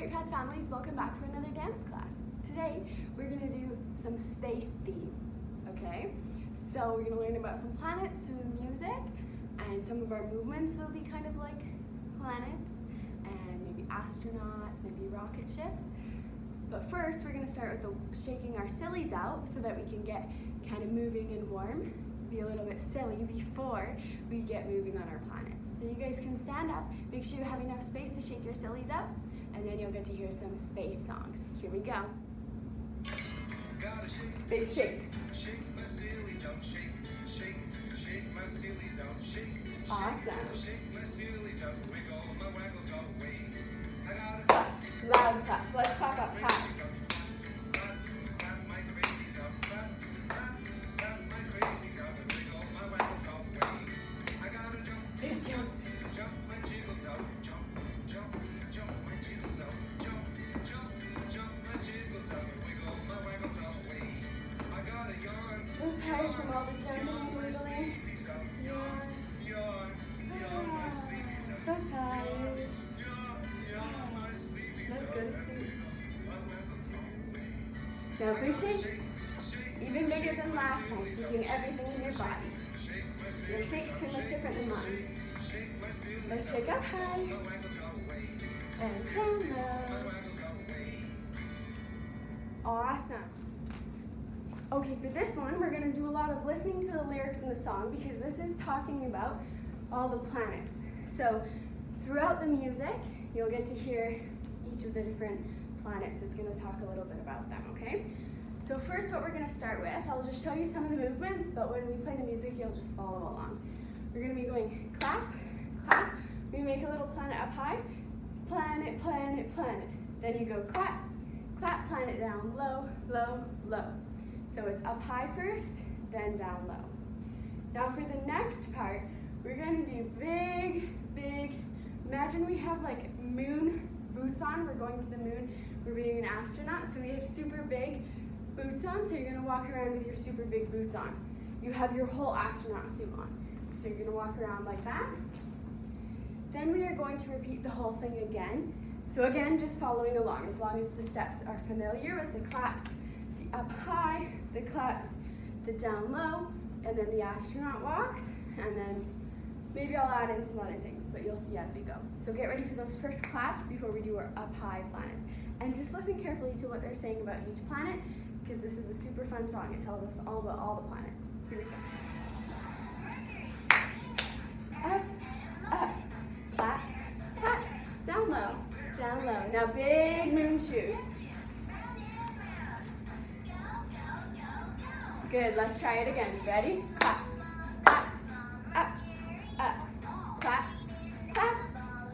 Bright Path families, welcome back for another dance class. Today, we're gonna do some space theme, okay? So we're gonna learn about some planets through the music, and some of our movements will be kind of like planets, and maybe astronauts, maybe rocket ships. But first, we're gonna start with shaking our sillies out so that we can get kind of moving and warm, be a little bit silly before we get moving on our planets. So you guys can stand up, make sure you have enough space to shake your sillies out, and then you'll get to hear some space songs. Here we go. Big shakes. Shake my sillies out, shake my sillies out, shake. Awesome. Shake my sillies out, wiggle my waggles all the way. I gotta Clap. Loud claps. Let's clap up. Clap. clap my crazies out, clap my crazies out, wiggle my waggles all the way. I gotta jump, Big jump. jump my jiggles out, jump my jiggles out, jump my jiggles out, wiggle my waggles all the way. I gotta yawn. I'm tired from all the jumping and wiggling. Yawn my sleepies out. So tired. Yawn my sleepies Let's out. go to sleep. My waggles all the way. Now big shakes. Even bigger than last time, shaking everything in your body. Your shakes can look different than mine. Let's shake up high and down low. Awesome. Okay, for this one, we're going to do a lot of listening to the lyrics in the song because this is talking about all the planets. So throughout the music, you'll get to hear each of the different planets. It's going to talk a little bit about them, okay? So first, what we're going to start with, I'll just show you some of the movements, but when we play the music, you'll just follow along. We're going to be going clap, clap. We make a little planet up high, planet, planet, planet. Then you go clap, clap, planet down, low, low, low. So it's up high first, then down low. Now for the next part, we're going to do big, imagine we have like moon boots on. We're going to the moon. We're being an astronaut, so we have super big boots on. So you're going to walk around with your super big boots on. You have your whole astronaut suit on. So you're going to walk around like that. Then we are going to repeat the whole thing again. So again, just following along, as long as the steps are familiar with the claps, the up high, the claps, the down low, and then the astronaut walks, and then maybe I'll add in some other things, but you'll see as we go. So get ready for those first claps before we do our up high planets. And just listen carefully to what they're saying about each planet, because this is a super fun song. It tells us all about all the planets. Here we go. Up, up, clap, clap, down low, down low. Now big moon shoes. Good, let's try it again. Ready? Clap, clap, up, up, clap, clap,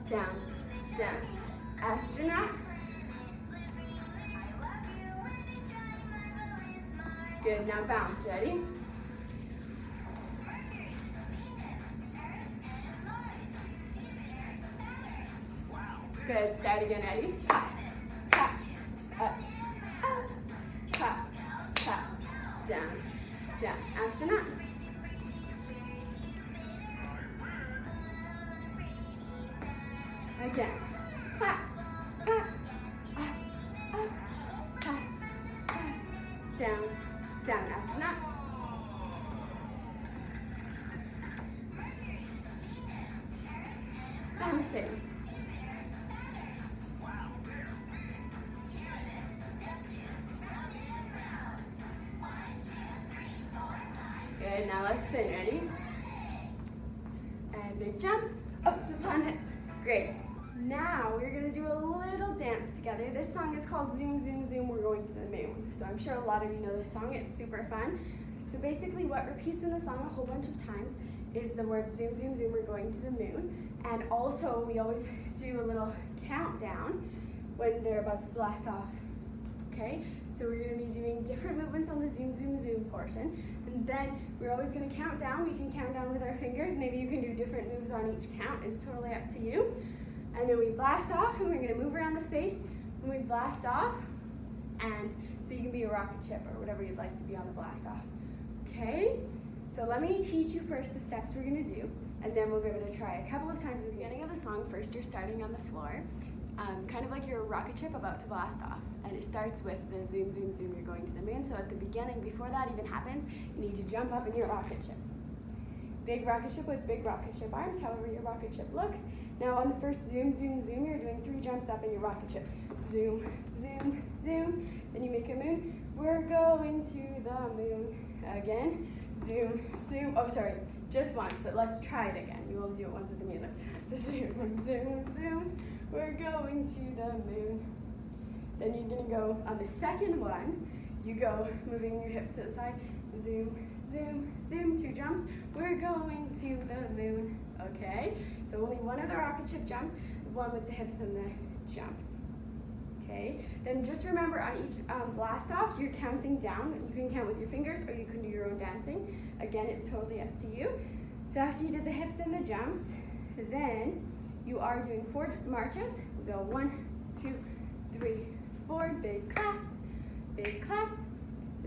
down, down. Astronaut. Good, now bounce. Ready? Good, start again. Ready? Clap, clap, up, up, clap, clap, down, down. Astronaut. Again. Clap, clap, up, up, clap, clap, down, down. Astronaut. Bouncing. Good, now let's spin. Ready? And big jump up to the planets. Great. Now we're going to do a little dance together. This song is called Zoom, Zoom, Zoom, We're Going to the Moon. So I'm sure a lot of you know this song. It's super fun. So basically what repeats in the song a whole bunch of times is the word Zoom, Zoom, Zoom, We're Going to the Moon. And also we always do a little countdown when they're about to blast off. Okay? So we're going to be doing different movements on the Zoom, Zoom, Zoom portion. And then we're always going to count down. We can count down with our fingers. Maybe you can do different moves on each count. It's totally up to you. And then we blast off, and we're going to move around the space. And we blast off. And so you can be a rocket ship or whatever you'd like to be on the blast off. Okay? So let me teach you first the steps we're going to do. And then we'll give it a try a couple of times at the beginning of the song. First, you're starting on the floor. kind of like your rocket ship about to blast off. And it starts with the zoom, zoom, zoom, you're going to the moon. So at the beginning, before that even happens, you need to jump up in your rocket ship. Big rocket ship with big rocket ship arms, however your rocket ship looks. Now on the first zoom, zoom, zoom, you're doing 3 jumps up in your rocket ship. Zoom, zoom, zoom. Then you make a moon. We're going to the moon. Again, zoom, zoom. Oh, sorry, just once, but let's try it again. You will do it once with the music. Zoom, zoom, zoom. We're going to the moon. Then you're gonna go on the second one. You go moving your hips to the side. Zoom, zoom, zoom. 2 jumps. We're going to the moon. Okay. So only one of the rocket ship jumps. One with the hips and the jumps. Okay. Then just remember on each blast off, you're counting down. You can count with your fingers, or you can do your own dancing. Again, it's totally up to you. So after you did the hips and the jumps, then you are doing 4 marches. We go 1, 2, 3, 4. Big clap, big clap.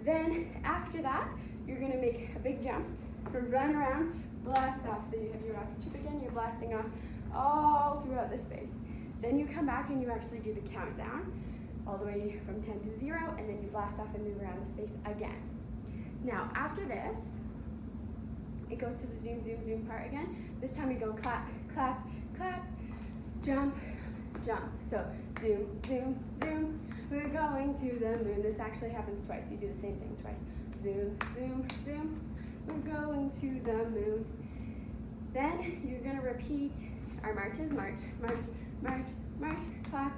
Then after that, you're gonna make a big jump, run around, blast off. So you have your rocket ship again, you're blasting off all throughout the space. Then you come back and you actually do the countdown all the way from 10 to 0, and then you blast off and move around the space again. Now after this, it goes to the zoom, zoom, zoom part again. This time you go clap, clap, clap, jump, jump. So zoom, zoom, zoom. We're going to the moon. This actually happens twice. You do the same thing twice. Zoom, zoom, zoom. We're going to the moon. Then you're gonna repeat our marches. March, march, march, march, clap,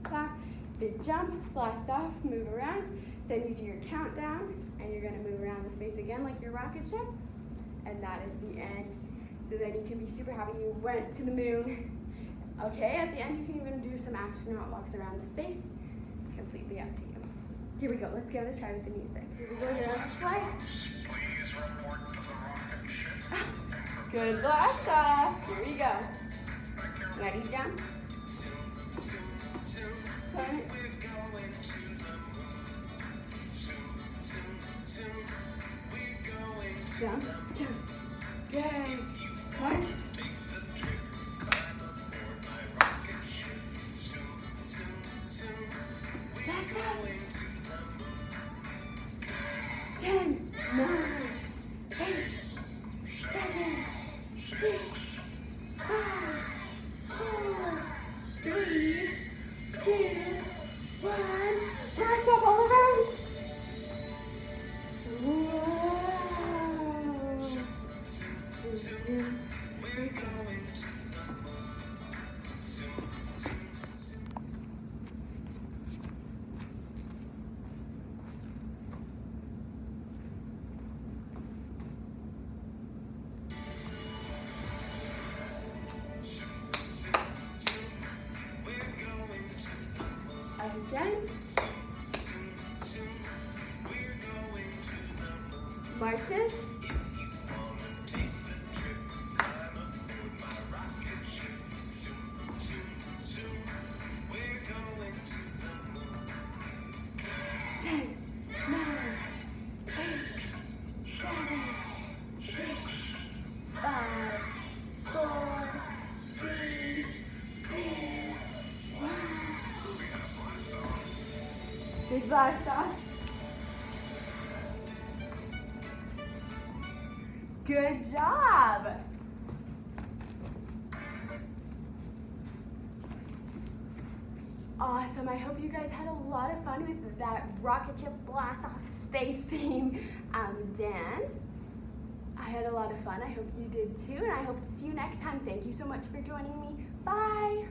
clap. Big jump, blast off, move around. Then you do your countdown, and you're gonna move around the space again like your rocket ship. And that is the end. So then you can be super happy you went to the moon. Okay, at the end you can even do some astronaut walks around the space. Completely up to you. Here we go, let's give it a try with the music. Here we go, you're on the flight. Good blast off. Here we go. Ready, jump. Turn it. Jump, jump. Yay. March. Blast off. 10, 9, 8, 7, 6, 5, 4, 3, 2, 1. Blast off all around. Whoa. Zoom. We're going. Again. Marches. Big blast off. Good job. Awesome. I hope you guys had a lot of fun with that rocket ship blast off space theme dance. I had a lot of fun. I hope you did too, and I hope to see you next time. Thank you so much for joining me. Bye.